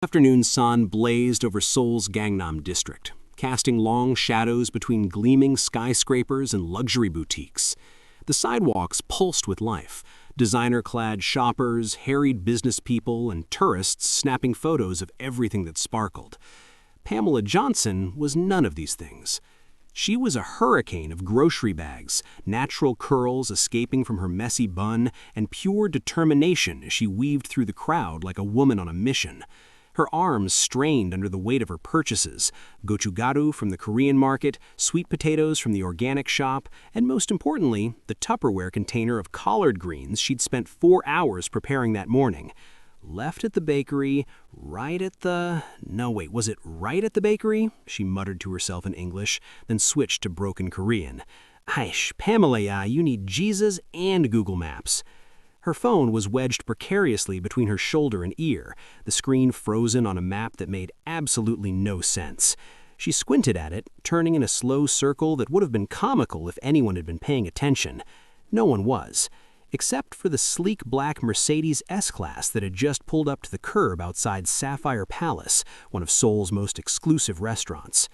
Afternoon sun blazed over Seoul's Gangnam district, casting long shadows between gleaming skyscrapers and luxury boutiques. The sidewalks pulsed with life, designer-clad shoppers, harried business people, and tourists snapping photos of everything that sparkled. Pamela Johnson was none of these things. She was a hurricane of grocery bags, natural curls escaping from her messy bun, and pure determination as she weaved through the crowd like a woman on a mission. Her arms strained under the weight of her purchases, gochugaru from the Korean market, sweet potatoes from the organic shop, and most importantly, the Tupperware container of collard greens she'd spent 4 hours preparing that morning. Left at the bakery, right at the bakery? She muttered to herself in English, then switched to broken Korean. Aish, Pamela, you need Jesus and Google Maps. Her phone was wedged precariously between her shoulder and ear, the screen frozen on a map that made absolutely no sense. She squinted at it, turning in a slow circle that would have been comical if anyone had been paying attention. No one was, except for the sleek black Mercedes S-Class that had just pulled up to the curb outside Sapphire Palace, one of Seoul's most exclusive restaurants.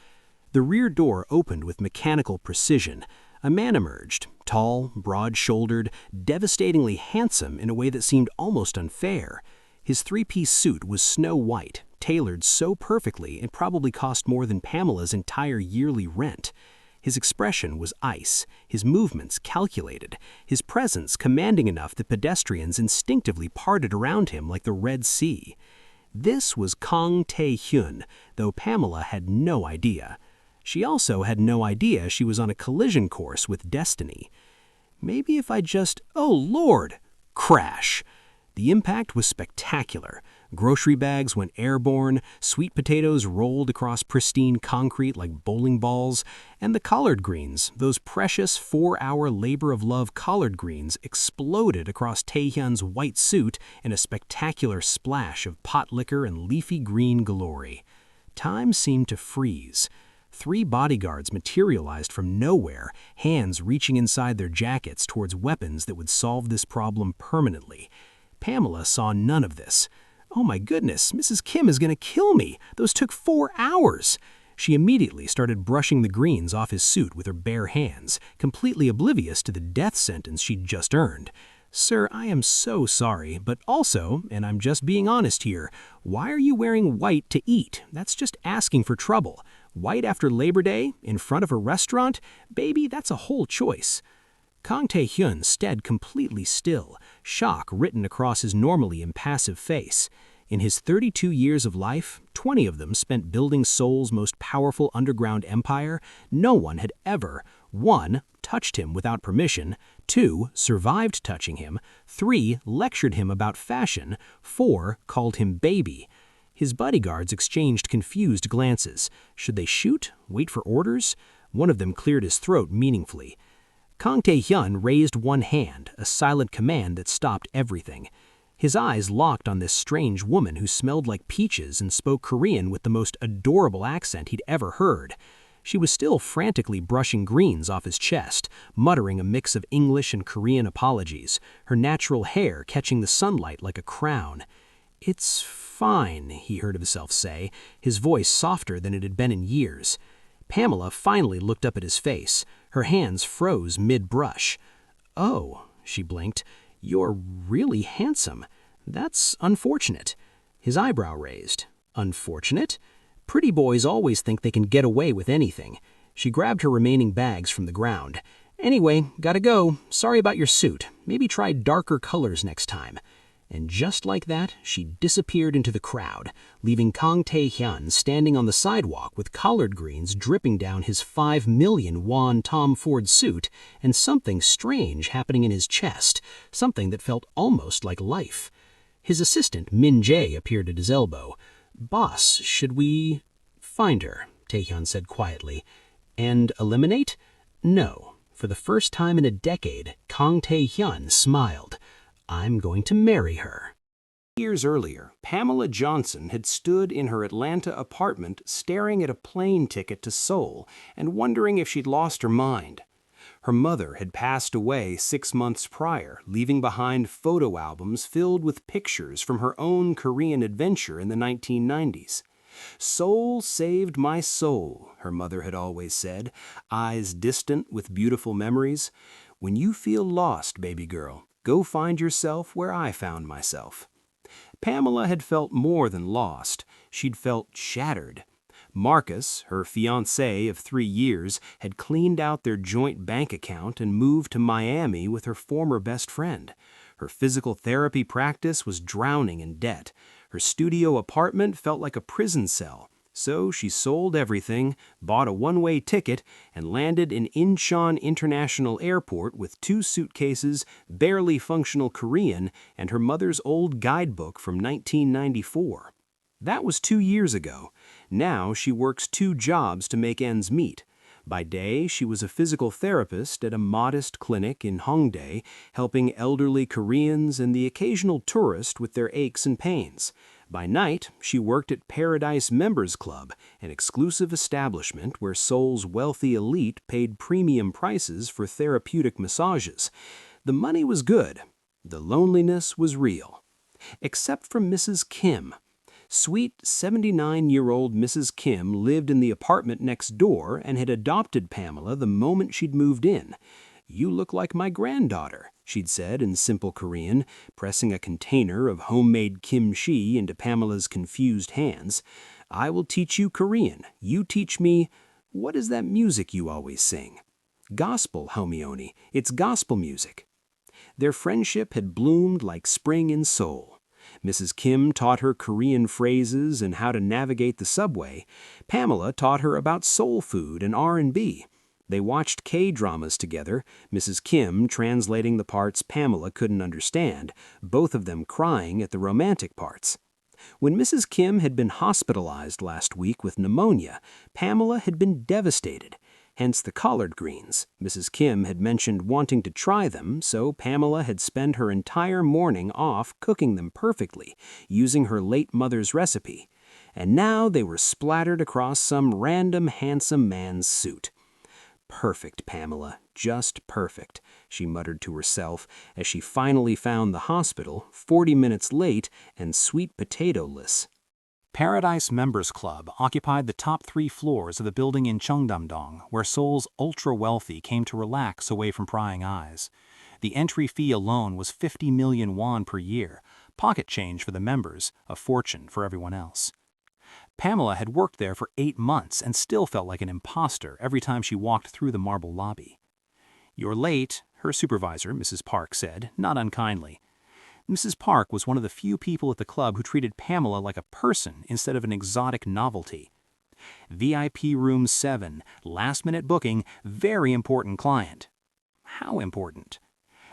The rear door opened with mechanical precision. A man emerged, tall, broad-shouldered, devastatingly handsome in a way that seemed almost unfair. His three-piece suit was snow white, tailored so perfectly it probably cost more than Pamela's entire yearly rent. His expression was ice, his movements calculated, his presence commanding enough that pedestrians instinctively parted around him like the Red Sea. This was Kang Tae-hyun, though Pamela had no idea. She also had no idea she was on a collision course with destiny. Maybe if I just... Oh, Lord! Crash! The impact was spectacular. Grocery bags went airborne, sweet potatoes rolled across pristine concrete like bowling balls, and the collard greens, those precious 4-hour labor-of-love collard greens, exploded across Taehyun's white suit in a spectacular splash of pot liquor and leafy green glory. Time seemed to freeze. 3 bodyguards materialized from nowhere, hands reaching inside their jackets towards weapons that would solve this problem permanently. Pamela saw none of this. Oh my goodness, Mrs. Kim is going to kill me. Those took 4 hours. She immediately started brushing the greens off his suit with her bare hands, completely oblivious to the death sentence she'd just earned. Sir, I am so sorry, but also, and I'm just being honest here, why are you wearing white to eat? That's just asking for trouble. White after Labor Day, in front of a restaurant? Baby, that's a whole choice. Kang Tae-hyun stood completely still, shock written across his normally impassive face. In his 32 years of life, 20 of them spent building Seoul's most powerful underground empire, no one had ever, 1. touched him without permission, 2. survived touching him, 3. lectured him about fashion, 4. called him baby. His bodyguards exchanged confused glances. Should they shoot? Wait for orders? One of them cleared his throat meaningfully. Kang Tae-hyun raised one hand, a silent command that stopped everything. His eyes locked on this strange woman who smelled like peaches and spoke Korean with the most adorable accent he'd ever heard. She was still frantically brushing greens off his chest, muttering a mix of English and Korean apologies, her natural hair catching the sunlight like a crown. "It's fine," he heard himself say, his voice softer than it had been in years. Pamela finally looked up at his face. Her hands froze mid-brush. "Oh," she blinked, "you're really handsome. That's unfortunate." His eyebrow raised. "Unfortunate? Pretty boys always think they can get away with anything." She grabbed her remaining bags from the ground. "Anyway, gotta go. Sorry about your suit. Maybe try darker colors next time." And just like that, she disappeared into the crowd, leaving Kang Tae-hyun standing on the sidewalk with collard greens dripping down his 5 million won Tom Ford suit and something strange happening in his chest, something that felt almost like life. His assistant, Min Jae, appeared at his elbow. "Boss, should we—" "Find her," Taehyun said quietly. "And eliminate?" "No." For the first time in a decade, Kang Tae-hyun smiled. "I'm going to marry her." Years earlier, Pamela Johnson had stood in her Atlanta apartment staring at a plane ticket to Seoul and wondering if she'd lost her mind. Her mother had passed away 6 months prior, leaving behind photo albums filled with pictures from her own Korean adventure in the 1990s. "Seoul saved my soul," her mother had always said, eyes distant with beautiful memories. "When you feel lost, baby girl, go find yourself where I found myself." Pamela had felt more than lost. She'd felt shattered. Marcus, her fiancé of 3 years, had cleaned out their joint bank account and moved to Miami with her former best friend. Her physical therapy practice was drowning in debt. Her studio apartment felt like a prison cell. So she sold everything, bought a one-way ticket, and landed in Incheon International Airport with 2 suitcases, barely functional Korean, and her mother's old guidebook from 1994. That was 2 years ago. Now she works 2 jobs to make ends meet. By day, she was a physical therapist at a modest clinic in Hongdae, helping elderly Koreans and the occasional tourist with their aches and pains. By night, she worked at Paradise Members Club, an exclusive establishment where Seoul's wealthy elite paid premium prices for therapeutic massages. The money was good. The loneliness was real. Except for Mrs. Kim. Sweet 79-year-old Mrs. Kim lived in the apartment next door and had adopted Pamela the moment she'd moved in. "You look like my granddaughter," she'd said in simple Korean, pressing a container of homemade kimchi into Pamela's confused hands. "I will teach you Korean. You teach me, what is that music you always sing?" "Gospel, Homioni. It's gospel music." Their friendship had bloomed like spring in Seoul. Mrs. Kim taught her Korean phrases and how to navigate the subway. Pamela taught her about soul food and R&B. They watched K-dramas together, Mrs. Kim translating the parts Pamela couldn't understand, both of them crying at the romantic parts. When Mrs. Kim had been hospitalized last week with pneumonia, Pamela had been devastated. Hence the collard greens. Mrs. Kim had mentioned wanting to try them, so Pamela had spent her entire morning off cooking them perfectly, using her late mother's recipe. And now they were splattered across some random handsome man's suit. "Perfect, Pamela, just perfect," she muttered to herself as she finally found the hospital, 40 minutes late and sweet potato-less. Paradise Members Club occupied the top 3 floors of the building in Cheongdam-dong, where Seoul's ultra-wealthy came to relax away from prying eyes. The entry fee alone was 50 million won per year, pocket change for the members, a fortune for everyone else. Pamela had worked there for 8 months and still felt like an imposter every time she walked through the marble lobby. "You're late," her supervisor, Mrs. Park, said, not unkindly. Mrs. Park was one of the few people at the club who treated Pamela like a person instead of an exotic novelty. "VIP room 7, last-minute booking, very important client." How important?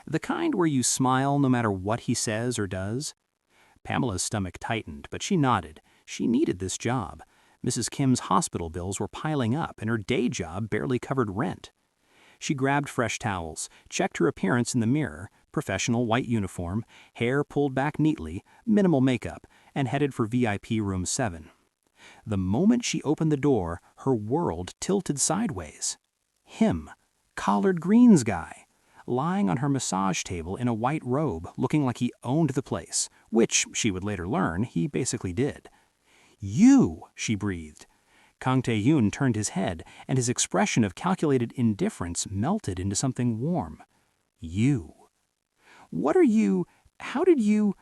The kind where you smile no matter what he says or does? Pamela's stomach tightened, but she nodded. She needed this job. Mrs. Kim's hospital bills were piling up, and her day job barely covered rent. She grabbed fresh towels, checked her appearance in the mirror, professional white uniform, hair pulled back neatly, minimal makeup, and headed for VIP room 7. The moment she opened the door, her world tilted sideways. Him, collard greens guy, lying on her massage table in a white robe, looking like he owned the place, which, she would later learn, he basically did. "You," she breathed. Kang Tae-yoon turned his head, and his expression of calculated indifference melted into something warm. "You. What are you? How did you?"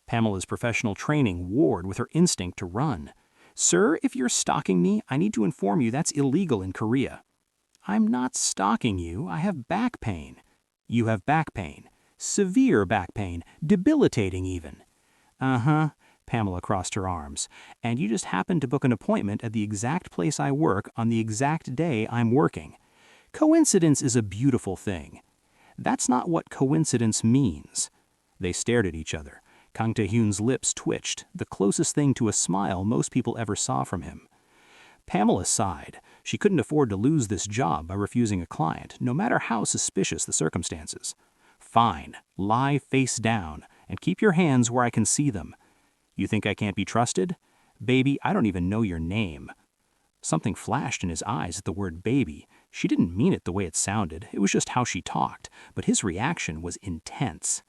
Pamela's professional training warred with her instinct to run. "Sir, if you're stalking me, I need to inform you that's illegal in Korea." "I'm not stalking you. I have back pain." "You have back pain. Severe back pain. Debilitating even." "Uh-huh." Pamela crossed her arms. "And you just happened to book an appointment at the exact place I work on the exact day I'm working. Coincidence is a beautiful thing. That's not what coincidence means." They stared at each other. Kang Tae-hyun's lips twitched, the closest thing to a smile most people ever saw from him. Pamela sighed. She couldn't afford to lose this job by refusing a client, no matter how suspicious the circumstances. "Fine. Lie face down, and keep your hands where I can see them." "You think I can't be trusted?" "Baby, I don't even know your name." Something flashed in his eyes at the word baby. She didn't mean it the way it sounded, it was just how she talked, but his reaction was intense.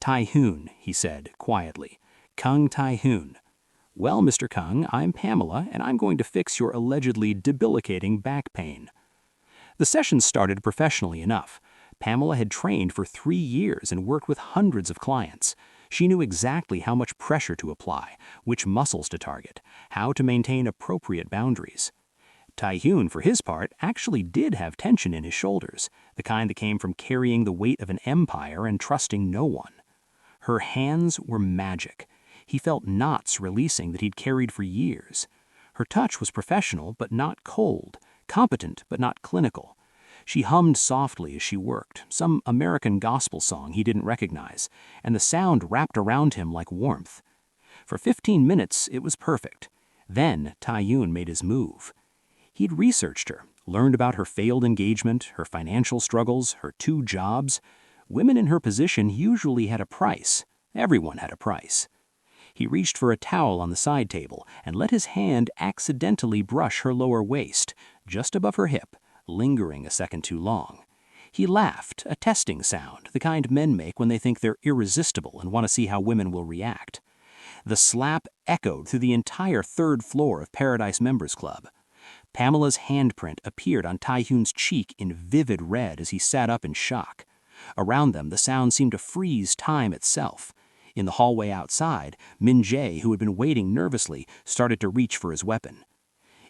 "Tai-hoon," he said, quietly. "Kung Tai-hoon. Well, Mr. Kung, I'm Pamela, and I'm going to fix your allegedly debilitating back pain." The session started professionally enough. Pamela had trained for 3 years and worked with hundreds of clients. She knew exactly how much pressure to apply, which muscles to target, how to maintain appropriate boundaries. Tai-hoon, for his part, actually did have tension in his shoulders, the kind that came from carrying the weight of an empire and trusting no one. Her hands were magic. He felt knots releasing that he'd carried for years. Her touch was professional but not cold, competent but not clinical. She hummed softly as she worked, some American gospel song he didn't recognize, and the sound wrapped around him like warmth. For 15 minutes, it was perfect. Then Tai-hoon made his move. He'd researched her, learned about her failed engagement, her financial struggles, her 2 jobs. Women in her position usually had a price. Everyone had a price. He reached for a towel on the side table and let his hand accidentally brush her lower waist, just above her hip, lingering a second too long. He laughed, a testing sound, the kind men make when they think they're irresistible and want to see how women will react. The slap echoed through the entire 3rd floor of Paradise Members Club. Pamela's handprint appeared on Tai-hoon's cheek in vivid red as he sat up in shock. Around them, the sound seemed to freeze time itself. In the hallway outside, Min-jae, who had been waiting nervously, started to reach for his weapon.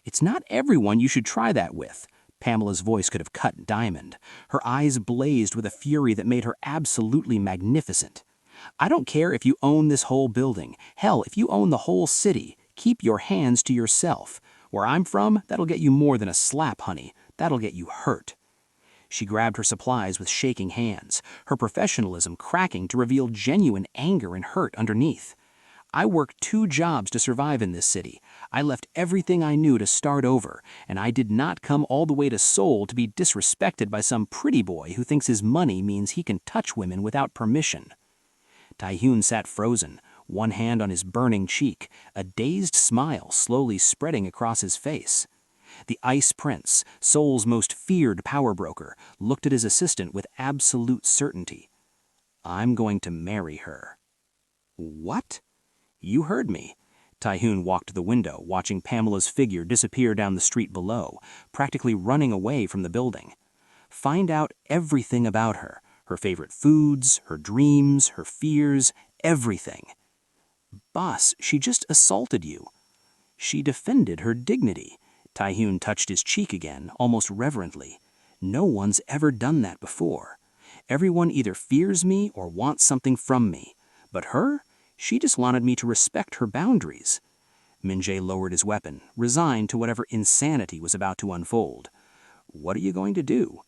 "It's not everyone you should try that with." Pamela's voice could have cut diamond. Her eyes blazed with a fury that made her absolutely magnificent. "I don't care if you own this whole building. Hell, if you own the whole city. Keep your hands to yourself. Where I'm from, that'll get you more than a slap, honey. That'll get you hurt." She grabbed her supplies with shaking hands, her professionalism cracking to reveal genuine anger and hurt underneath. "I worked 2 jobs to survive in this city. I left everything I knew to start over, and I did not come all the way to Seoul to be disrespected by some pretty boy who thinks his money means he can touch women without permission." Tai-hoon sat frozen, one hand on his burning cheek, a dazed smile slowly spreading across his face. The Ice Prince, Seoul's most feared power broker, looked at his assistant with absolute certainty. "I'm going to marry her." "What?" "You heard me." Tai-hoon walked to the window, watching Pamela's figure disappear down the street below, practically running away from the building. "Find out everything about her, her favorite foods, her dreams, her fears, everything." "Boss, she just assaulted you." "She defended her dignity." Tai-hoon touched his cheek again, almost reverently. "No one's ever done that before. Everyone either fears me or wants something from me. But her? She just wanted me to respect her boundaries." Min-jae lowered his weapon, resigned to whatever insanity was about to unfold. "What are you going to do?"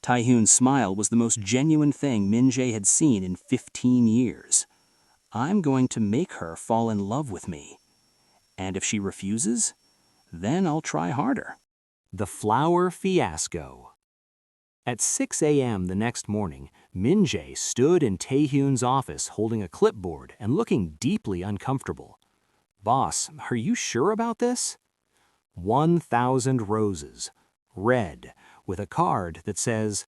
Tai-hoon's smile was the most genuine thing Min-jae had seen in 15 years. "I'm going to make her fall in love with me. And if she refuses, then I'll try harder." The flower fiasco. At 6 a.m. the next morning, Min-jae stood in Tae-hoon's office holding a clipboard and looking deeply uncomfortable. "Boss, are you sure about this?" 1,000 roses, red, with a card that says,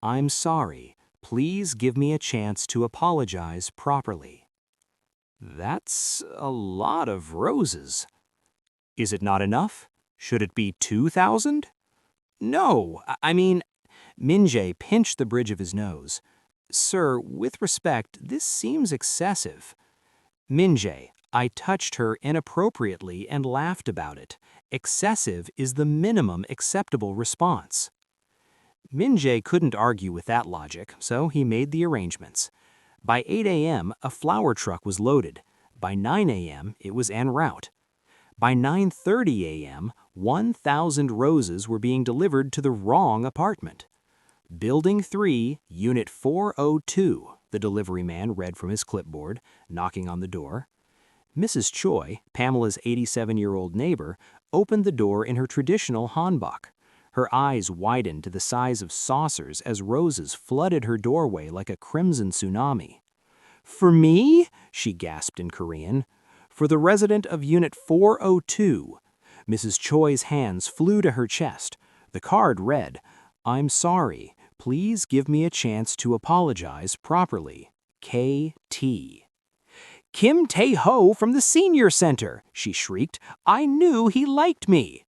"I'm sorry, please give me a chance to apologize properly." That's a lot of roses. Is it not enough? Should it be 2,000? No, I mean... Min-jae pinched the bridge of his nose. "Sir, with respect, this seems excessive." "Min-jae, I touched her inappropriately and laughed about it. Excessive is the minimum acceptable response." Min-jae couldn't argue with that logic, so he made the arrangements. By 8 a.m., a flower truck was loaded. By 9 a.m., it was en route. By 9:30 a.m., 1,000 roses were being delivered to the wrong apartment. "Building 3, Unit 402, the delivery man read from his clipboard, knocking on the door. Mrs. Choi, Pamela's 87-year-old neighbor, opened the door in her traditional hanbok. Her eyes widened to the size of saucers as roses flooded her doorway like a crimson tsunami. "For me?" she gasped in Korean. "For the resident of Unit 402. Mrs. Choi's hands flew to her chest. The card read, "I'm sorry. Please give me a chance to apologize properly. K.T." "Kim Tae-ho from the Senior Center!" she shrieked. "I knew he liked me!"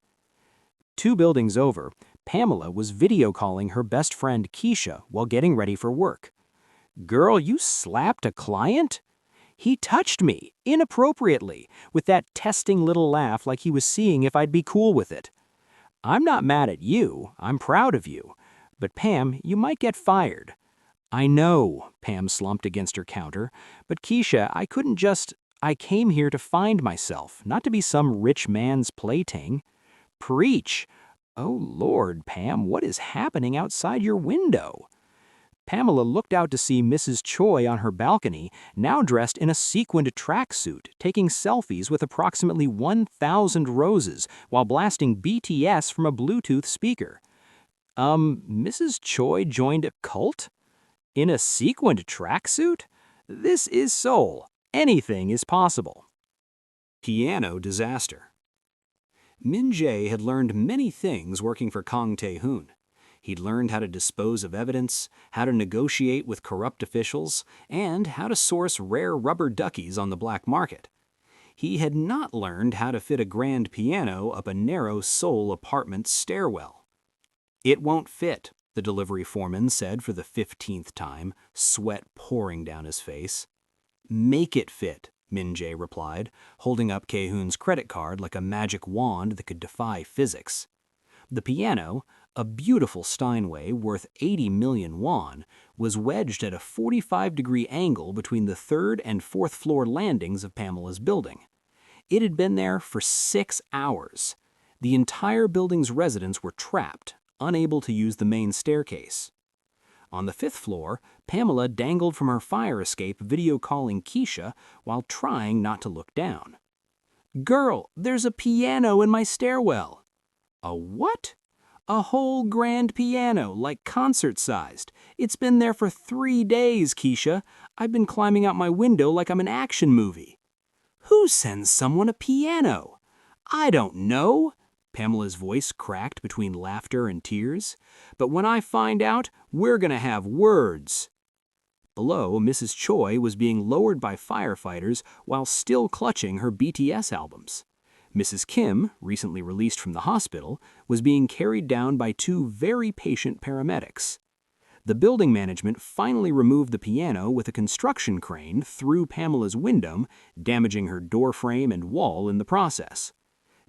2 buildings over, Pamela was video calling her best friend Keisha while getting ready for work. "Girl, you slapped a client?" "He touched me, inappropriately, with that testing little laugh like he was seeing if I'd be cool with it." "I'm not mad at you, I'm proud of you. But Pam, you might get fired." "I know," Pam slumped against her counter, "but Keisha, I came here to find myself, not to be some rich man's plaything." "Preach! Oh Lord, Pam, what is happening outside your window?" Pamela looked out to see Mrs. Choi on her balcony, now dressed in a sequined tracksuit, taking selfies with approximately 1,000 roses while blasting BTS from a Bluetooth speaker. Mrs. Choi joined a cult? In a sequined tracksuit? This is Seoul. Anything is possible. Piano disaster. Min Jae had learned many things working for Kang Tae-hoon. He'd learned how to dispose of evidence, how to negotiate with corrupt officials, and how to source rare rubber duckies on the black market. He had not learned how to fit a grand piano up a narrow Seoul apartment stairwell. "It won't fit," the delivery foreman said for the 15th time, sweat pouring down his face. "Make it fit," Min Jae replied, holding up Tae-hoon's credit card like a magic wand that could defy physics. The piano, a beautiful Steinway worth 80 million won, was wedged at a 45-degree angle between the 3rd and 4th floor landings of Pamela's building. It had been there for 6 hours. The entire building's residents were trapped, unable to use the main staircase. On the 5th floor, Pamela dangled from her fire escape video calling Keisha while trying not to look down. "Girl, there's a piano in my stairwell." "A what?" "A whole grand piano, like concert-sized. It's been there for 3 days, Keisha. I've been climbing out my window like I'm an action movie." "Who sends someone a piano?" "I don't know." Pamela's voice cracked between laughter and tears. "But when I find out, we're gonna have words." Below, Mrs. Choi was being lowered by firefighters while still clutching her BTS albums. Mrs. Kim, recently released from the hospital, was being carried down by 2 very patient paramedics. The building management finally removed the piano with a construction crane through Pamela's window, damaging her doorframe and wall in the process.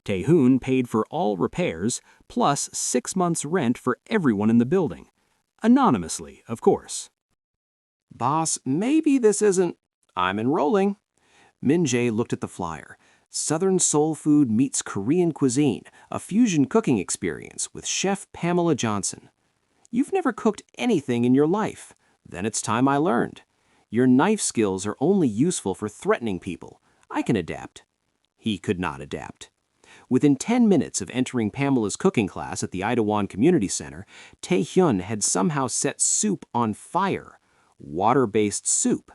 Tae-hoon paid for all repairs, plus 6 months' rent for everyone in the building. Anonymously, of course. "Boss, maybe this isn't—" "I'm enrolling." Min Jae looked at the flyer. "Southern Soul Food meets Korean cuisine, a fusion cooking experience with Chef Pamela Johnson. You've never cooked anything in your life. Then it's time I learned. Your knife skills are only useful for threatening people. I can adapt." He could not adapt. Within 10 minutes of entering Pamela's cooking class at the Itaewon Community Center, Tae-hyun had somehow set soup on fire. Water-based soup.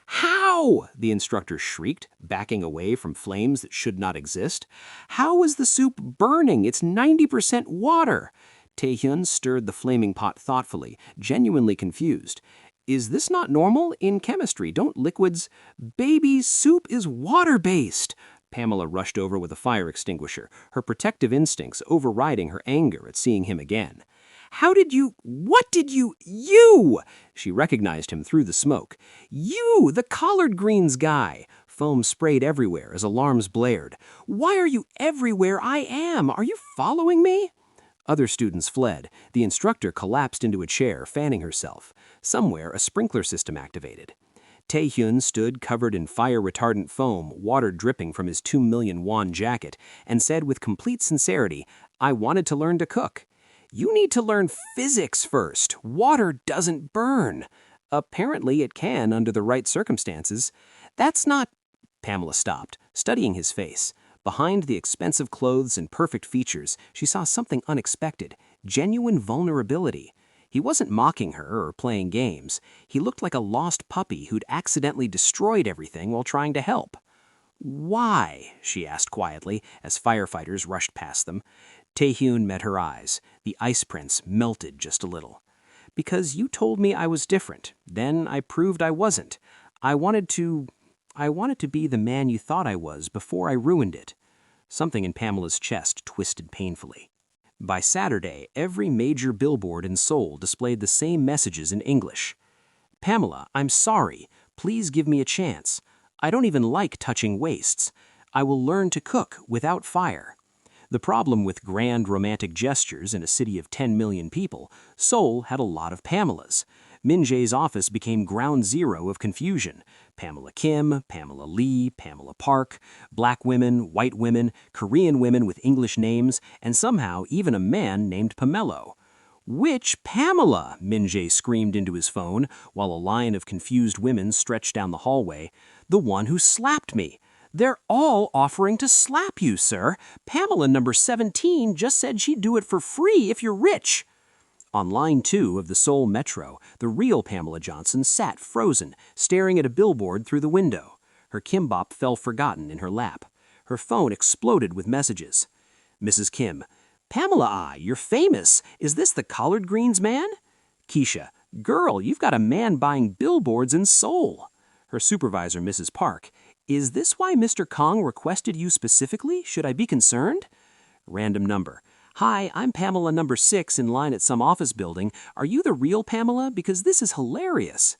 "How?" the instructor shrieked, backing away from flames that should not exist. "How is the soup burning? It's 90% water." Tae-hyun stirred the flaming pot thoughtfully, genuinely confused. "Is this not normal? In chemistry, don't liquids—" "Baby, soup is water-based." Pamela rushed over with a fire extinguisher, her protective instincts overriding her anger at seeing him again. What did you? She recognized him through the smoke. "You, the collard greens guy." Foam sprayed everywhere as alarms blared. "Why are you everywhere I am? Are you following me?" Other students fled. The instructor collapsed into a chair, fanning herself. Somewhere, a sprinkler system activated. Tae-hyun stood covered in fire-retardant foam, water dripping from his 2 million won jacket, and said with complete sincerity, "I wanted to learn to cook." "You need to learn physics first. Water doesn't burn." "Apparently it can under the right circumstances." "That's not—" Pamela stopped, studying his face. Behind the expensive clothes and perfect features, she saw something unexpected, genuine vulnerability. He wasn't mocking her or playing games. He looked like a lost puppy who'd accidentally destroyed everything while trying to help. "Why?" she asked quietly as firefighters rushed past them. Taehyun met her eyes. The Ice Prince melted just a little. "Because you told me I was different. Then I proved I wasn't. I wanted to be the man you thought I was before I ruined it." Something in Pamela's chest twisted painfully. By Saturday, every major billboard in Seoul displayed the same messages in English. "Pamela, I'm sorry. Please give me a chance. I don't even like touching wastes. I will learn to cook without fire." The problem with grand romantic gestures in a city of 10 million people, Seoul had a lot of Pamelas. Min Jae's office became ground zero of confusion. Pamela Kim, Pamela Lee, Pamela Park, black women, white women, Korean women with English names, and somehow even a man named Pamela. "Which Pamela?" Min Jae screamed into his phone, while a line of confused women stretched down the hallway. "The one who slapped me. They're all offering to slap you, sir. Pamela number 17 just said she'd do it for free if you're rich." On line 2 of the Seoul Metro, the real Pamela Johnson sat frozen, staring at a billboard through the window. Her kimbap fell forgotten in her lap. Her phone exploded with messages. Mrs. Kim: "Pamela, you're famous. Is this the collard greens man?" Keisha: "Girl, you've got a man buying billboards in Seoul." Her supervisor, Mrs. Park: "Is this why Mr. Kong requested you specifically? Should I be concerned?" Random number: "Hi, I'm Pamela number 6 in line at some office building. Are you the real Pamela? Because this is hilarious."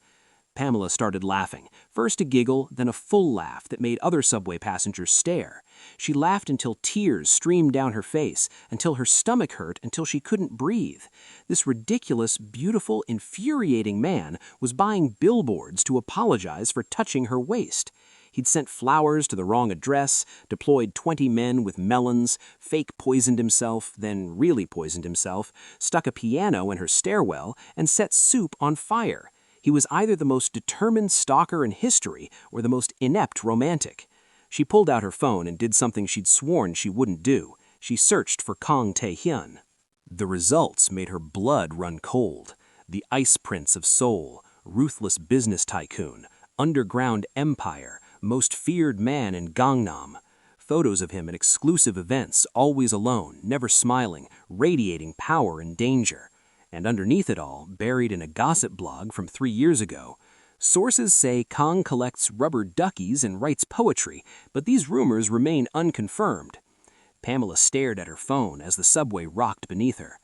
Pamela started laughing, first a giggle, then a full laugh that made other subway passengers stare. She laughed until tears streamed down her face, until her stomach hurt, until she couldn't breathe. This ridiculous, beautiful, infuriating man was buying billboards to apologize for touching her waist. He'd sent flowers to the wrong address, deployed 20 men with melons, fake poisoned himself, then really poisoned himself, stuck a piano in her stairwell, and set soup on fire. He was either the most determined stalker in history or the most inept romantic. She pulled out her phone and did something she'd sworn she wouldn't do. She searched for Kang Tae-hyun. The results made her blood run cold. The Ice Prince of Seoul, ruthless business tycoon, underground empire, most feared man in Gangnam. Photos of him at exclusive events, always alone, never smiling, radiating power and danger. And underneath it all, buried in a gossip blog from 3 years ago, sources say Kang collects rubber duckies and writes poetry, but these rumors remain unconfirmed. Pamela stared at her phone as the subway rocked beneath her.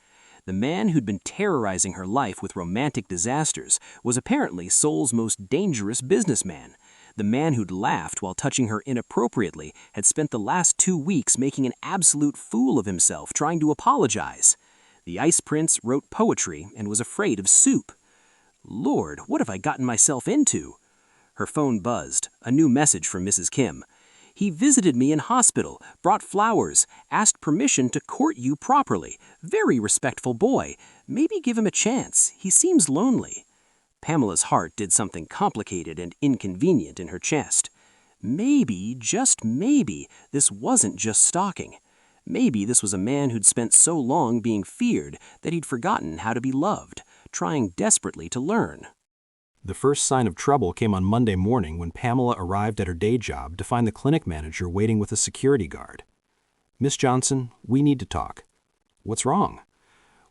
The man who'd been terrorizing her life with romantic disasters was apparently Seoul's most dangerous businessman. The man who'd laughed while touching her inappropriately had spent the last 2 weeks making an absolute fool of himself trying to apologize. The Ice Prince wrote poetry and was afraid of soup. Lord, what have I gotten myself into? Her phone buzzed, a new message from Mrs. Kim. "He visited me in hospital, brought flowers, asked permission to court you properly. Very respectful boy. Maybe give him a chance. He seems lonely." Pamela's heart did something complicated and inconvenient in her chest. Maybe, just maybe, this wasn't just stalking. Maybe this was a man who'd spent so long being feared that he'd forgotten how to be loved, trying desperately to learn. The first sign of trouble came on Monday morning when Pamela arrived at her day job to find the clinic manager waiting with a security guard. "Miss Johnson, we need to talk." "What's wrong?"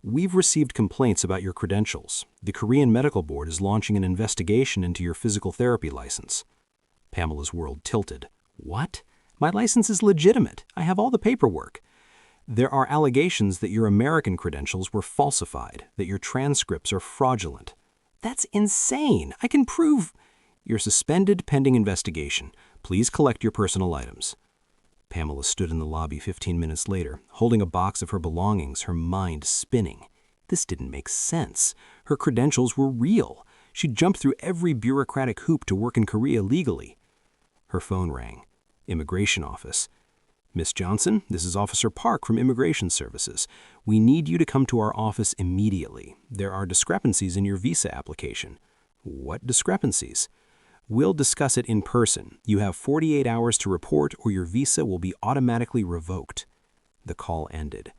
"We've received complaints about your credentials. The Korean Medical Board is launching an investigation into your physical therapy license." Pamela's world tilted. "What? My license is legitimate. I have all the paperwork." "There are allegations that your American credentials were falsified, that your transcripts are fraudulent." "That's insane. I can prove—" "You're suspended pending investigation. Please collect your personal items." Pamela stood in the lobby 15 minutes later, holding a box of her belongings, her mind spinning. This didn't make sense. Her credentials were real. She'd jumped through every bureaucratic hoop to work in Korea legally. Her phone rang. Immigration office. "Miss Johnson, this is Officer Park from Immigration Services. We need you to come to our office immediately. There are discrepancies in your visa application." "What discrepancies?" "We'll discuss it in person. You have 48 hours to report or your visa will be automatically revoked." The call ended.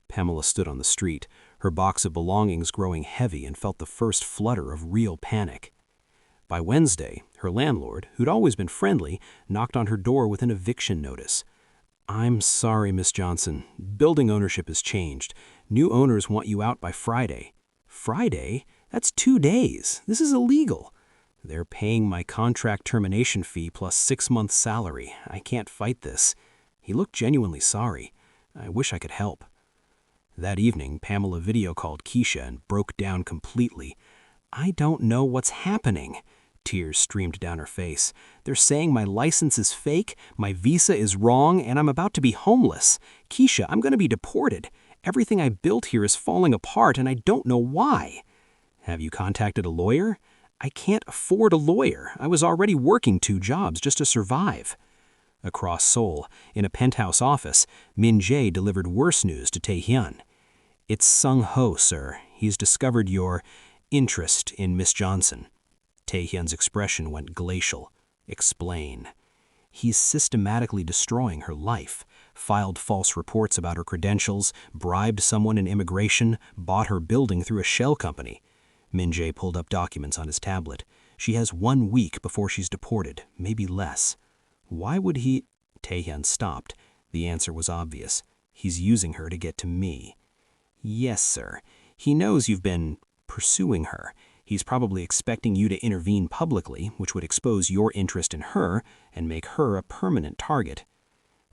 Pamela stood on the street, her box of belongings growing heavy, and felt the first flutter of real panic. By Wednesday, her landlord, who'd always been friendly, knocked on her door with an eviction notice. "I'm sorry, Miss Johnson. Building ownership has changed. New owners want you out by Friday." "Friday? That's 2 days. This is illegal." "They're paying my contract termination fee plus 6 months' salary. I can't fight this." He looked genuinely sorry. "I wish I could help." That evening, Pamela video called Keisha and broke down completely. "I don't know what's happening." Tears streamed down her face. "They're saying my license is fake, my visa is wrong, and I'm about to be homeless. Keisha, I'm going to be deported. Everything I built here is falling apart, and I don't know why." "Have you contacted a lawyer?" "I can't afford a lawyer. I was already working 2 jobs just to survive." Across Seoul, in a penthouse office, Min Jae delivered worse news to Tae-hyun. "It's Sung-ho, sir. He's discovered your interest in Miss Johnson." Tae-hyun's expression went glacial. "Explain." "He's systematically destroying her life, filed false reports about her credentials, bribed someone in immigration, bought her building through a shell company." Min Jae pulled up documents on his tablet. "She has 1 week before she's deported, maybe less." "Why would he—" Tae-hyun stopped. The answer was obvious. "He's using her to get to me." "Yes, sir. He knows you've been pursuing her. He's probably expecting you to intervene publicly, which would expose your interest in her and make her a permanent target."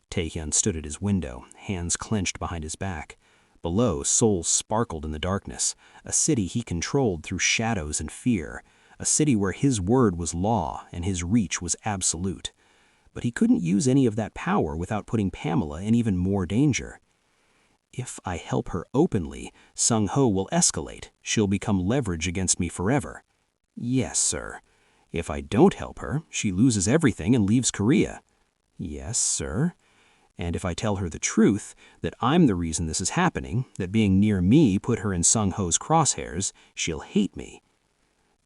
Tae-hyun stood at his window, hands clenched behind his back. Below, Seoul sparkled in the darkness, a city he controlled through shadows and fear, a city where his word was law and his reach was absolute. But he couldn't use any of that power without putting Pamela in even more danger. "If I help her openly, Sung-ho will escalate. She'll become leverage against me forever." "Yes, sir." "If I don't help her, she loses everything and leaves Korea." "Yes, sir." "And if I tell her the truth, that I'm the reason this is happening, that being near me put her in Sung-ho's crosshairs, she'll hate me."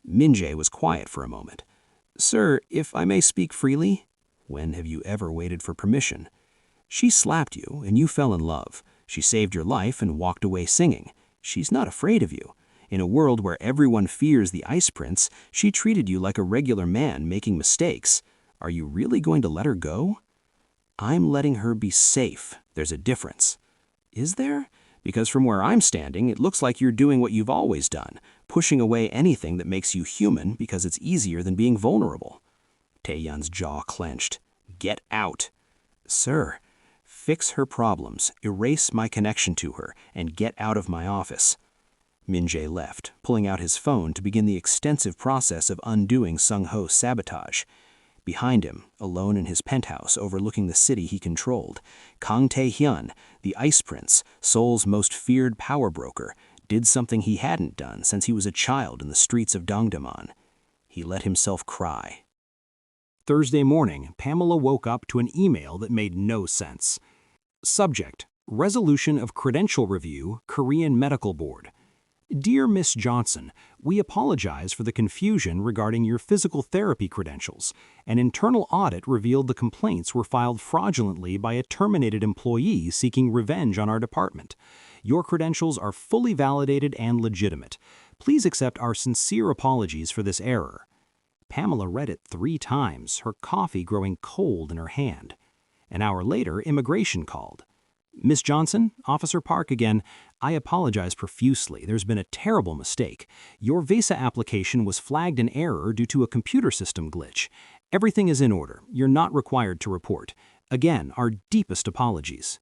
Min Jae was quiet for a moment. "Sir, if I may speak freely?" "When have you ever waited for permission?" "She slapped you, and you fell in love. She saved your life and walked away singing. She's not afraid of you. In a world where everyone fears the Ice Prince, she treated you like a regular man making mistakes. Are you really going to let her go?" "I'm letting her be safe. There's a difference." "Is there? Because from where I'm standing, it looks like you're doing what you've always done, pushing away anything that makes you human because it's easier than being vulnerable." Tae-hyun's jaw clenched. "Get out." "Sir." "Fix her problems, erase my connection to her, and get out of my office." Min Jae left, pulling out his phone to begin the extensive process of undoing Sung-ho's sabotage. Behind him, alone in his penthouse overlooking the city he controlled, Kang Tae-hyun, the Ice Prince, Seoul's most feared power broker, did something he hadn't done since he was a child in the streets of Dongdaemun. He let himself cry. Thursday morning, Pamela woke up to an email that made no sense. Subject: Resolution of Credential Review, Korean Medical Board. Dear Miss Johnson, we apologize for the confusion regarding your physical therapy credentials. An internal audit revealed the complaints were filed fraudulently by a terminated employee seeking revenge on our department. Your credentials are fully validated and legitimate. Please accept our sincere apologies for this error. Pamela read it 3 times, her coffee growing cold in her hand. An hour later, immigration called. "Miss Johnson, Officer Park again. I apologize profusely. There's been a terrible mistake. Your visa application was flagged in error due to a computer system glitch. Everything is in order. You're not required to report. Again, our deepest apologies."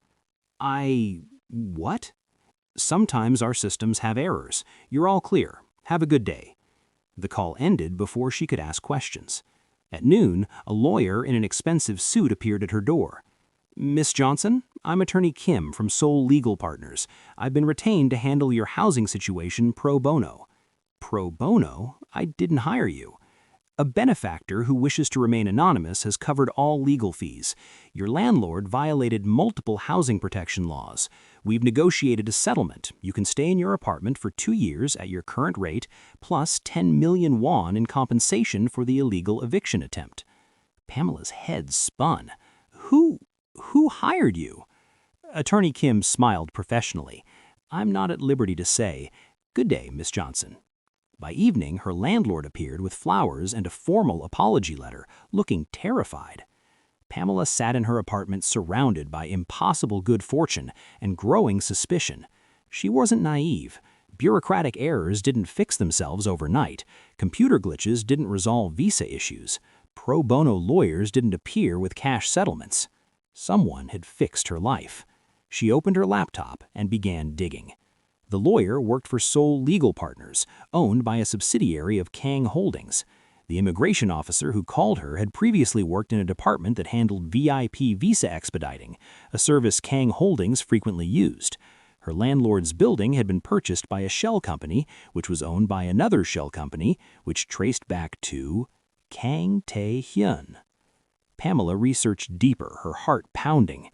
What? "Sometimes our systems have errors. You're all clear. Have a good day." The call ended before she could ask questions. At noon, a lawyer in an expensive suit appeared at her door. "Miss Johnson, I'm attorney Kim from Seoul Legal Partners. I've been retained to handle your housing situation pro bono." "Pro bono? I didn't hire you." "A benefactor who wishes to remain anonymous has covered all legal fees. Your landlord violated multiple housing protection laws. We've negotiated a settlement. You can stay in your apartment for 2 years at your current rate, plus 10 million won in compensation for the illegal eviction attempt." Pamela's head spun. Who hired you?" Attorney Kim smiled professionally. "I'm not at liberty to say. Good day, Miss Johnson." By evening, her landlord appeared with flowers and a formal apology letter, looking terrified. Pamela sat in her apartment surrounded by impossible good fortune and growing suspicion. She wasn't naive. Bureaucratic errors didn't fix themselves overnight. Computer glitches didn't resolve visa issues. Pro bono lawyers didn't appear with cash settlements. Someone had fixed her life. She opened her laptop and began digging. The lawyer worked for Seoul Legal Partners, owned by a subsidiary of Kang Holdings. The immigration officer who called her had previously worked in a department that handled VIP visa expediting, a service Kang Holdings frequently used. Her landlord's building had been purchased by a shell company, which was owned by another shell company, which traced back to Kang Tae-hyun. Pamela researched deeper, her heart pounding.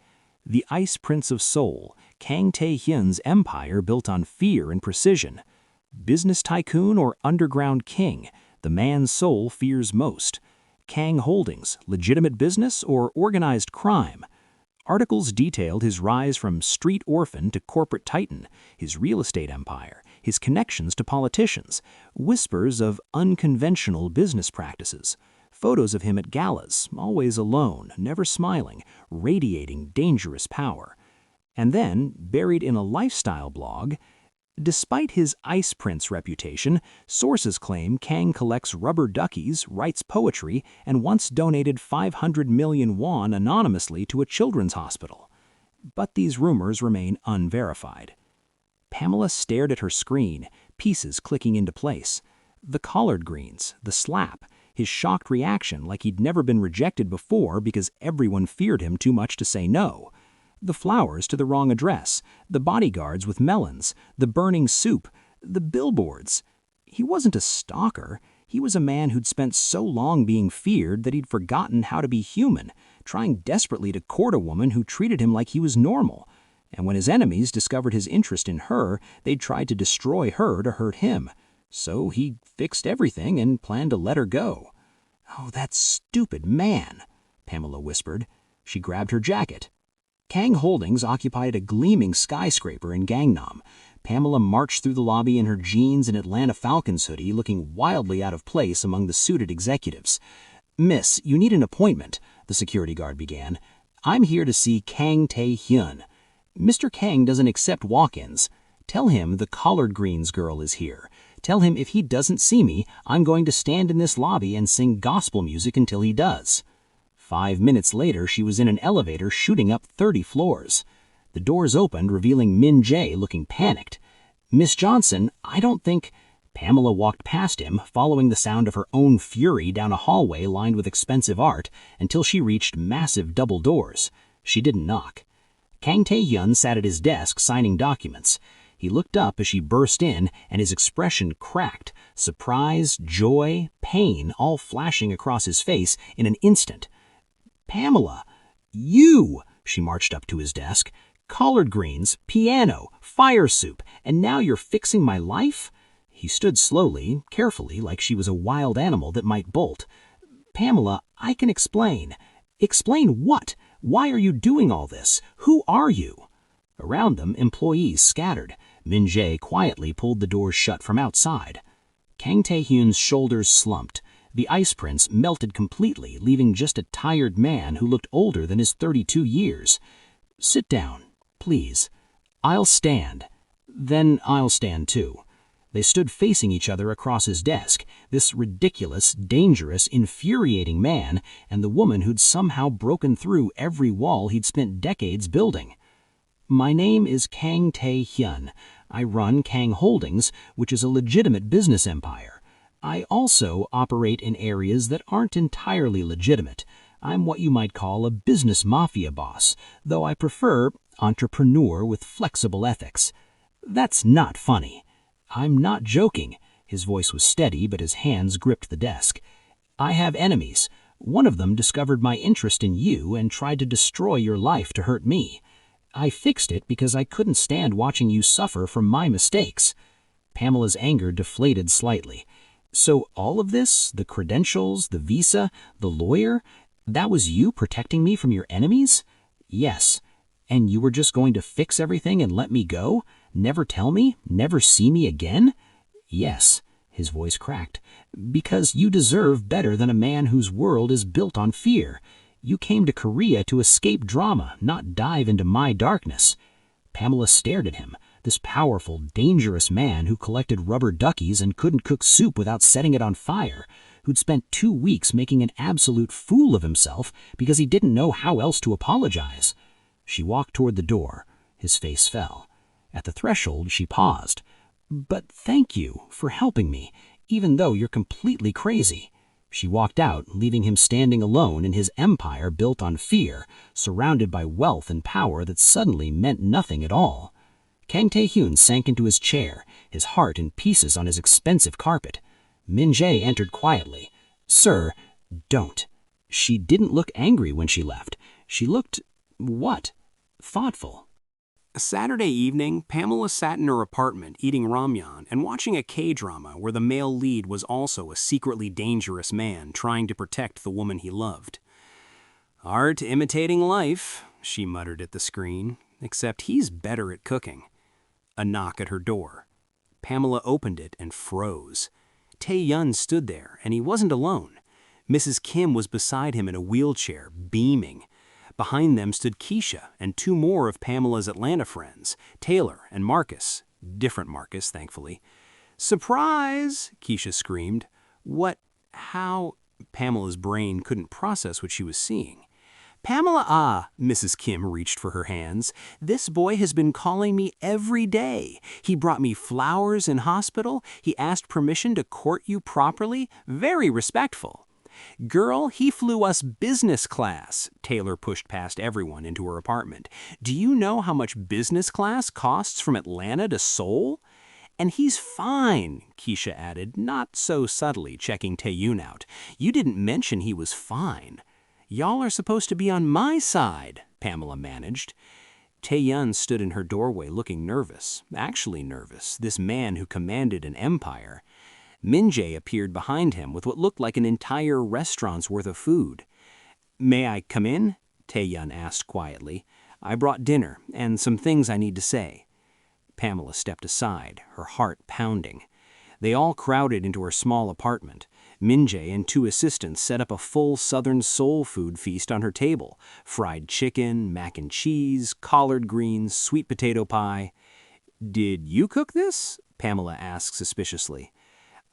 The Ice Prince of Seoul, Kang Tae-hyun's empire built on fear and precision. Business tycoon or underground king, the man Seoul fears most. Kang Holdings, legitimate business or organized crime? Articles detailed his rise from street orphan to corporate titan, his real estate empire, his connections to politicians, whispers of unconventional business practices. Photos of him at galas, always alone, never smiling, radiating dangerous power. And then, buried in a lifestyle blog, despite his Ice Prince reputation, sources claim Kang collects rubber duckies, writes poetry, and once donated 500 million won anonymously to a children's hospital. But these rumors remain unverified. Pamela stared at her screen, pieces clicking into place. The collard greens, the slap, his shocked reaction like he'd never been rejected before because everyone feared him too much to say no. The flowers to the wrong address, the bodyguards with melons, the burning soup, the billboards. He wasn't a stalker. He was a man who'd spent so long being feared that he'd forgotten how to be human, trying desperately to court a woman who treated him like he was normal. And when his enemies discovered his interest in her, they'd tried to destroy her to hurt him. So he fixed everything and planned to let her go. "Oh, that stupid man," Pamela whispered. She grabbed her jacket. Kang Holdings occupied a gleaming skyscraper in Gangnam. Pamela marched through the lobby in her jeans and Atlanta Falcons hoodie, looking wildly out of place among the suited executives. "Miss, you need an appointment," the security guard began. "I'm here to see Kang Tae-hyun. Mr. Kang doesn't accept walk-ins. Tell him the collard greens girl is here. Tell him if he doesn't see me, I'm going to stand in this lobby and sing gospel music until he does." 5 minutes later, she was in an elevator shooting up 30 floors. The doors opened, revealing Min Jae looking panicked. "Miss Johnson, I don't think—" Pamela walked past him, following the sound of her own fury down a hallway lined with expensive art until she reached massive double doors. She didn't knock. Kang Tae-hyun sat at his desk signing documents. He looked up as she burst in, and his expression cracked, surprise, joy, pain all flashing across his face in an instant. "Pamela, you!" She marched up to his desk. "Collard greens, piano, fire soup, and now you're fixing my life?" He stood slowly, carefully, like she was a wild animal that might bolt. "Pamela, I can explain." "Explain what? Why are you doing all this? Who are you?" Around them, employees scattered. Min Jae quietly pulled the doors shut from outside. Kang Tae-hyun's shoulders slumped. The Ice Prince melted completely, leaving just a tired man who looked older than his 32 years. "Sit down, please." "I'll stand." "Then I'll stand too." They stood facing each other across his desk, this ridiculous, dangerous, infuriating man and the woman who'd somehow broken through every wall he'd spent decades building. "My name is Kang Tae-hyun. I run Kang Holdings, which is a legitimate business empire. I also operate in areas that aren't entirely legitimate. I'm what you might call a business mafia boss, though I prefer entrepreneur with flexible ethics. That's not funny. I'm not joking." His voice was steady, but his hands gripped the desk. "I have enemies. One of them discovered my interest in you and tried to destroy your life to hurt me. I fixed it because I couldn't stand watching you suffer from my mistakes." Pamela's anger deflated slightly. "So all of this, the credentials, the visa, the lawyer, that was you protecting me from your enemies?" "Yes. And you were just going to fix everything and let me go? Never tell me? Never see me again?" "Yes." His voice cracked. "Because you deserve better than a man whose world is built on fear. You came to Korea to escape drama, not dive into my darkness." Pamela stared at him, this powerful, dangerous man who collected rubber duckies and couldn't cook soup without setting it on fire, who'd spent 2 weeks making an absolute fool of himself because he didn't know how else to apologize. She walked toward the door. His face fell. At the threshold, she paused. "But thank you for helping me, even though you're completely crazy." She walked out, leaving him standing alone in his empire built on fear, surrounded by wealth and power that suddenly meant nothing at all. Kang Tae-hyun sank into his chair, his heart in pieces on his expensive carpet. Min-jae entered quietly. "Sir, don't." She didn't look angry when she left. She looked, what? Thoughtful. A Saturday evening, Pamela sat in her apartment eating ramyeon and watching a K-drama where the male lead was also a secretly dangerous man trying to protect the woman he loved. "Art imitating life," she muttered at the screen, "except he's better at cooking." A knock at her door. Pamela opened it and froze. Tae-yun stood there, and he wasn't alone. Mrs. Kim was beside him in a wheelchair, beaming. Behind them stood Keisha and 2 more of Pamela's Atlanta friends, Taylor and Marcus. Different Marcus, thankfully. "Surprise!" Keisha screamed. "What? How?" Pamela's brain couldn't process what she was seeing. "Pamela, Mrs. Kim reached for her hands. "This boy has been calling me every day. He brought me flowers in hospital. He asked permission to court you properly. Very respectful." "Girl, he flew us business class." Taylor pushed past everyone into her apartment. "Do you know how much business class costs from Atlanta to Seoul?" "And he's fine," Keisha added, not so subtly checking Tae-yun out. "You didn't mention he was fine." "Y'all are supposed to be on my side," Pamela managed. Tae-yun stood in her doorway looking nervous, actually nervous, this man who commanded an empire. Min-jae appeared behind him with what looked like an entire restaurant's worth of food. "May I come in?" Tae-yun asked quietly. "I brought dinner and some things I need to say." Pamela stepped aside, her heart pounding. They all crowded into her small apartment. Min-jae and 2 assistants set up a full Southern soul food feast on her table. Fried chicken, mac and cheese, collard greens, sweet potato pie. "Did you cook this?" Pamela asked suspiciously.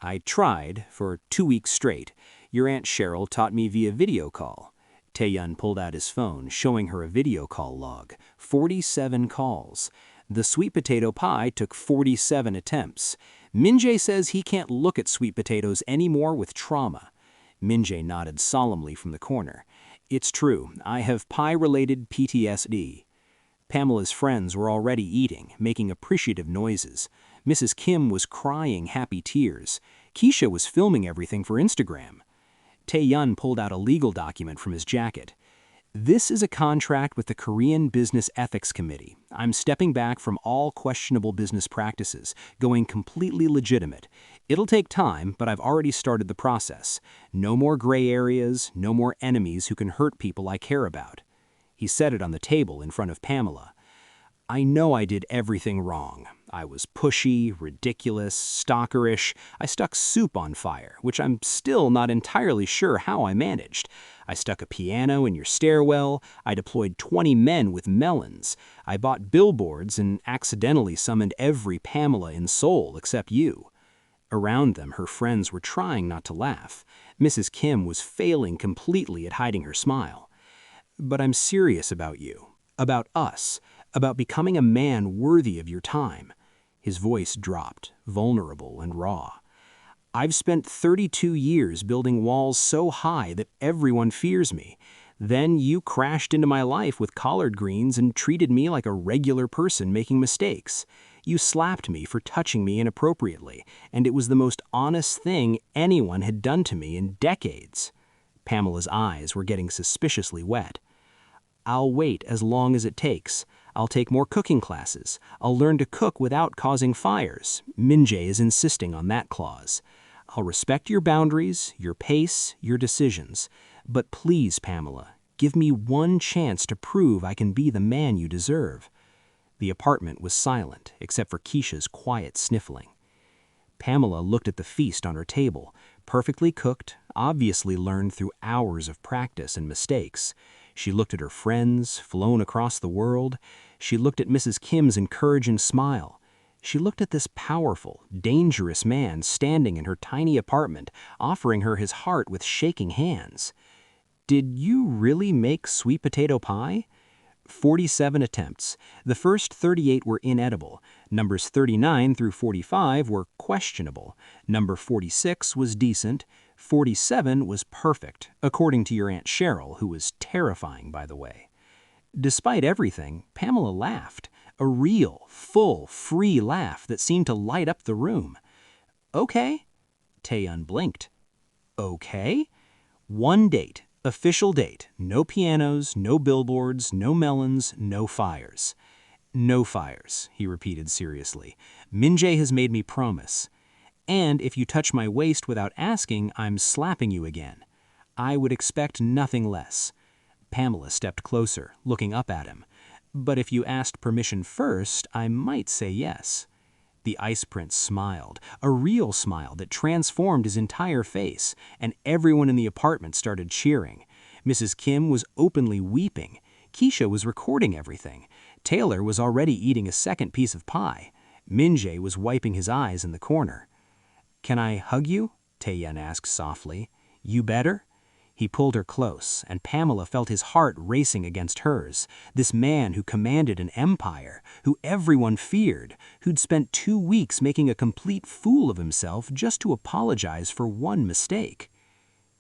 "I tried for 2 weeks straight. Your Aunt Cheryl taught me via video call." Tae-yun pulled out his phone, showing her a video call log. 47 calls. The sweet potato pie took 47 attempts. Min-jae says he can't look at sweet potatoes anymore with trauma. Min-jae nodded solemnly from the corner. "It's true, I have pie-related PTSD." Pamela's friends were already eating, making appreciative noises. Mrs. Kim was crying happy tears. Keisha was filming everything for Instagram. Tae-yun pulled out a legal document from his jacket. "This is a contract with the Korean Business Ethics Committee. I'm stepping back from all questionable business practices, going completely legitimate. It'll take time, but I've already started the process. No more gray areas, no more enemies who can hurt people I care about." He set it on the table in front of Pamela. "I know I did everything wrong. I was pushy, ridiculous, stalkerish. I stuck soup on fire, which I'm still not entirely sure how I managed. I stuck a piano in your stairwell. I deployed 20 men with melons. I bought billboards and accidentally summoned every Pamela in Seoul except you." Around them, her friends were trying not to laugh. Mrs. Kim was failing completely at hiding her smile. "But I'm serious about you, about us, about becoming a man worthy of your time." His voice dropped, vulnerable and raw. "I've spent 32 years building walls so high that everyone fears me. Then you crashed into my life with collard greens and treated me like a regular person making mistakes. You slapped me for touching me inappropriately, and it was the most honest thing anyone had done to me in decades." Pamela's eyes were getting suspiciously wet. "I'll wait as long as it takes. I'll take more cooking classes. I'll learn to cook without causing fires." Min-jae is insisting on that clause. "I'll respect your boundaries, your pace, your decisions. But please, Pamela, give me one chance to prove I can be the man you deserve." The apartment was silent, except for Keisha's quiet sniffling. Pamela looked at the feast on her table, perfectly cooked, obviously learned through hours of practice and mistakes. She looked at her friends, flown across the world. She looked at Mrs. Kim's encouraging smile. She looked at this powerful, dangerous man standing in her tiny apartment, offering her his heart with shaking hands. "Did you really make sweet potato pie?" 47 attempts. The first 38 were inedible. Numbers 39 through 45 were questionable. Number 46 was decent. 47 was perfect, according to your Aunt Cheryl, who was terrifying, by the way. Despite everything, Pamela laughed. A real, full, free laugh that seemed to light up the room. "Okay." Tae-yeon blinked. "Okay?" One date. Official date. No pianos, no billboards, no melons, no fires. "No fires," he repeated seriously. "Min-jae has made me promise. And if you touch my waist without asking, I'm slapping you again. I would expect nothing less." Pamela stepped closer, looking up at him. "But if you asked permission first, I might say yes." The Ice Prince smiled, a real smile that transformed his entire face, and everyone in the apartment started cheering. Mrs. Kim was openly weeping. Keisha was recording everything. Taylor was already eating a second piece of pie. Min-jae was wiping his eyes in the corner. "Can I hug you?" Tae-yeon asked softly. "You better?" He pulled her close, and Pamela felt his heart racing against hers. This man who commanded an empire, who everyone feared, who'd spent 2 weeks making a complete fool of himself just to apologize for one mistake.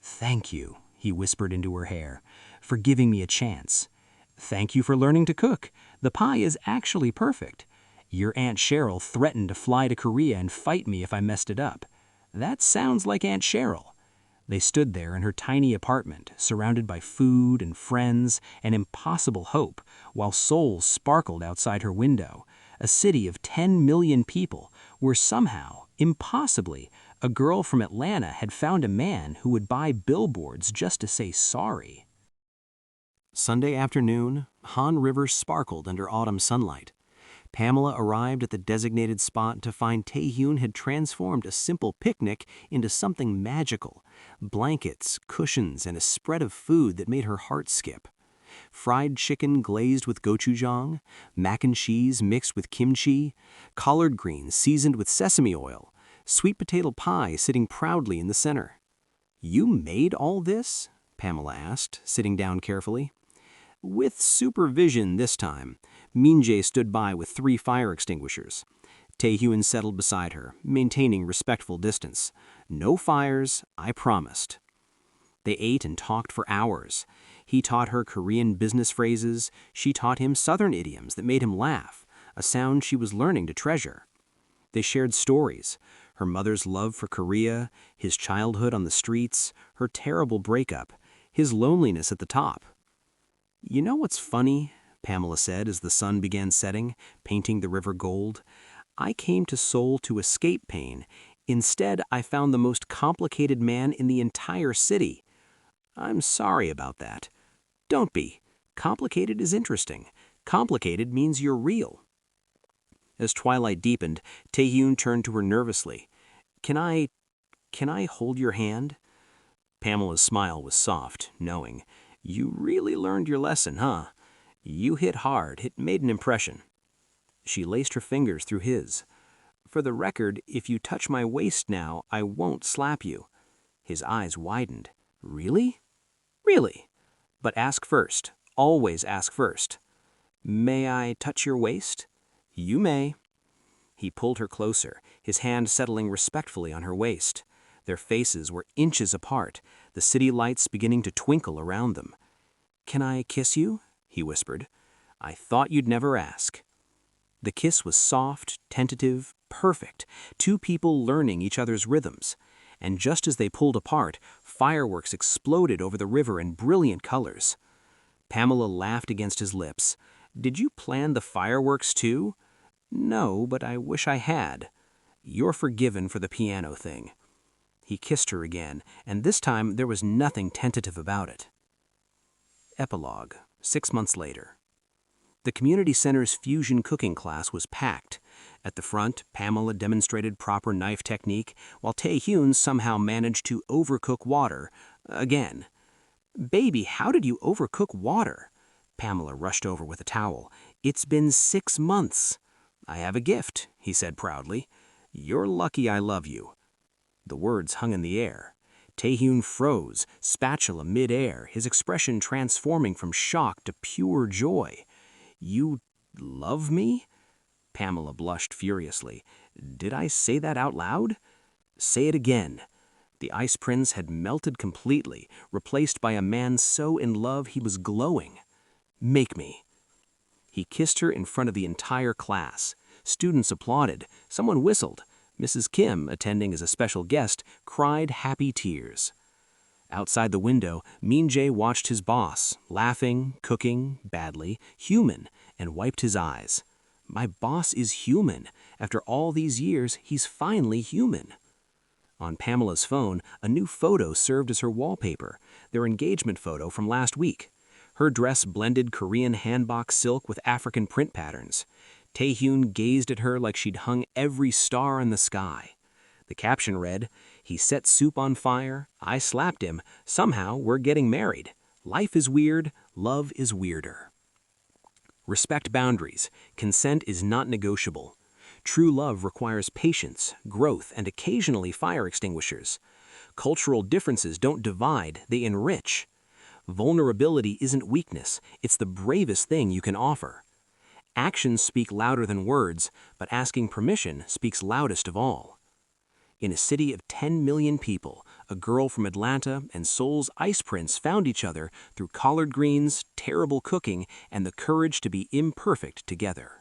"Thank you," he whispered into her hair, "for giving me a chance. Thank you for learning to cook. The pie is actually perfect. Your Aunt Cheryl threatened to fly to Korea and fight me if I messed it up. That sounds like Aunt Cheryl." They stood there in her tiny apartment, surrounded by food and friends and impossible hope, while Seoul sparkled outside her window, a city of 10 million people, where somehow, impossibly, a girl from Atlanta had found a man who would buy billboards just to say sorry. Sunday afternoon, Han River sparkled under autumn sunlight. Pamela arrived at the designated spot to find Tae-hyun had transformed a simple picnic into something magical. Blankets, cushions, and a spread of food that made her heart skip. Fried chicken glazed with gochujang, mac and cheese mixed with kimchi, collard greens seasoned with sesame oil, sweet potato pie sitting proudly in the center. "You made all this?" Pamela asked, sitting down carefully. With supervision this time. Min-jae stood by with 3 fire extinguishers. Tae-hyun settled beside her, maintaining respectful distance. "No fires, I promised." They ate and talked for hours. He taught her Korean business phrases. She taught him Southern idioms that made him laugh, a sound she was learning to treasure. They shared stories, her mother's love for Korea, his childhood on the streets, her terrible breakup, his loneliness at the top. "You know what's funny?" Pamela said as the sun began setting, painting the river gold. "I came to Seoul to escape pain. Instead, I found the most complicated man in the entire city. I'm sorry about that. Don't be. Complicated is interesting. Complicated means you're real." As twilight deepened, Tae-hyun turned to her nervously. Can I hold your hand?" Pamela's smile was soft, knowing. "You really learned your lesson, huh? You hit hard. It made an impression." She laced her fingers through his. "For the record, if you touch my waist now, I won't slap you." His eyes widened. "Really?" "Really. But ask first. Always ask first." "May I touch your waist?" "You may." He pulled her closer, his hand settling respectfully on her waist. Their faces were inches apart, the city lights beginning to twinkle around them. "Can I kiss you?" he whispered. "I thought you'd never ask." The kiss was soft, tentative, perfect, 2 people learning each other's rhythms. And just as they pulled apart, fireworks exploded over the river in brilliant colors. Pamela laughed against his lips. "Did you plan the fireworks too?" "No, but I wish I had." "You're forgiven for the piano thing." He kissed her again, and this time there was nothing tentative about it. Epilogue, 6 months later. The community center's fusion cooking class was packed. At the front, Pamela demonstrated proper knife technique, while Tae-hyun somehow managed to overcook water. Again. "Baby, how did you overcook water?" Pamela rushed over with a towel. "It's been 6 months." "I have a gift," he said proudly. "You're lucky I love you." The words hung in the air. Tae-hyun froze, spatula mid-air, his expression transforming from shock to pure joy. "You love me?" Pamela blushed furiously. "Did I say that out loud?" "Say it again." The Ice Prince had melted completely, replaced by a man so in love he was glowing. "Make me." He kissed her in front of the entire class. Students applauded. Someone whistled. Mrs. Kim, attending as a special guest, cried happy tears. Outside the window, Min-jae watched his boss, laughing, cooking, badly, human, and wiped his eyes. My boss is human. After all these years, he's finally human. On Pamela's phone, a new photo served as her wallpaper, their engagement photo from last week. Her dress blended Korean hanbok silk with African print patterns. Tae-hyun gazed at her like she'd hung every star in the sky. The caption read, "He set soup on fire, I slapped him, somehow we're getting married. Life is weird, love is weirder." Respect boundaries. Consent is not negotiable. True love requires patience, growth, and occasionally fire extinguishers. Cultural differences don't divide, they enrich. Vulnerability isn't weakness, it's the bravest thing you can offer. Actions speak louder than words, but asking permission speaks loudest of all. In a city of 10 million people, a girl from Atlanta and Seoul's Ice Prince found each other through collard greens, terrible cooking, and the courage to be imperfect together.